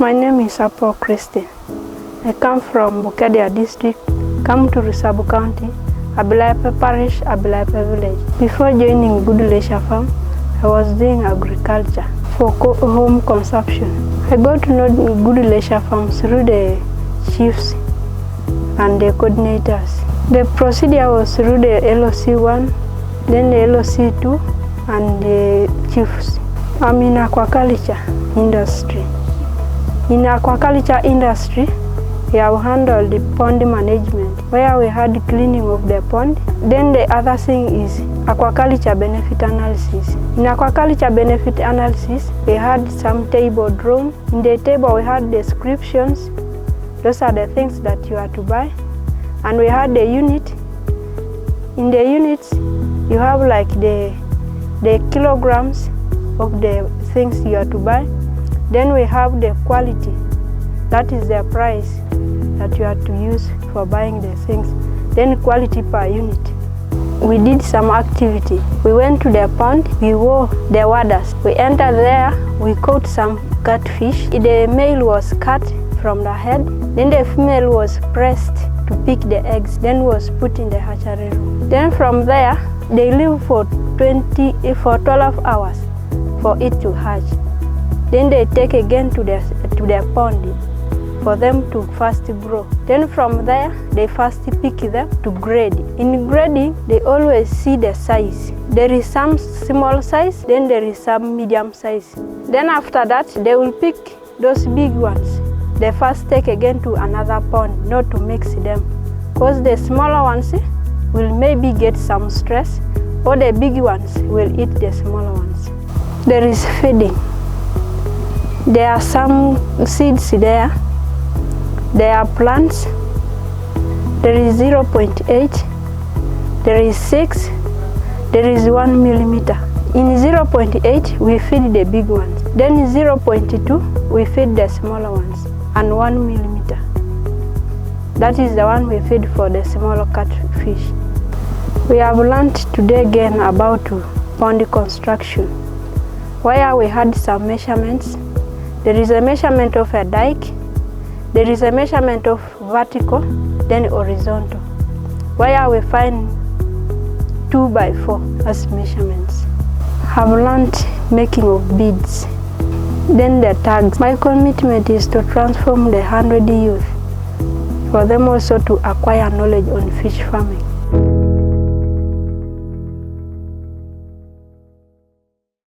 My name is Apoo Christine. I come from Bukedea District, come to Rusabu County, Abilaipe parish, Abilaipe village. Before joining Gudie Leisure Farm, I was doing agriculture for home consumption. I got to know Gudie Leisure Farm through the chiefs and the coordinators. The procedure was through the LOC1, then the LOC2, and the chiefs. I'm in aquaculture industry. In aquaculture industry, we have handled the pond management, where we had cleaning of the pond. Then the other thing is aquaculture benefit analysis. In aquaculture benefit analysis, we had some table drawn. In the table, we had descriptions. Those are the things that you are to buy. And we had the unit. In the units, you have like the kilograms of the things you are to buy. Then we have the quality. That is the price that you have to use for buying the things. Then quality per unit. We did some activity. We went to the pond, we wore the waders. We entered there, we caught some catfish. The male was cut from the head. Then the female was pressed to pick the eggs, then was put in the hatchery room. Then from there, they live for 12 hours for it to hatch. Then they take again to the pond for them to first grow. Then from there, they first pick them to grade. In grading, they always see the size. There is some small size, then there is some medium size. Then after that, they will pick those big ones. They first take again to another pond, not to mix them. Because the smaller ones will maybe get some stress, or the big ones will eat the smaller ones. There is feeding. There are some seeds there. There are plants. There is 0.8. There is 6. There is 1 millimeter. In 0.8, we feed the big ones. Then in 0.2, we feed the smaller ones. And 1 millimeter. That is the one we feed for the smaller catfish. We have learned today again about pond construction, where we had some measurements. There is a measurement of a dike, there is a measurement of vertical, then horizontal, where we find 2 by 4 as measurements. Have learned making of beads. Then the tags. My commitment is to transform the 100 youth, for them also to acquire knowledge on fish farming.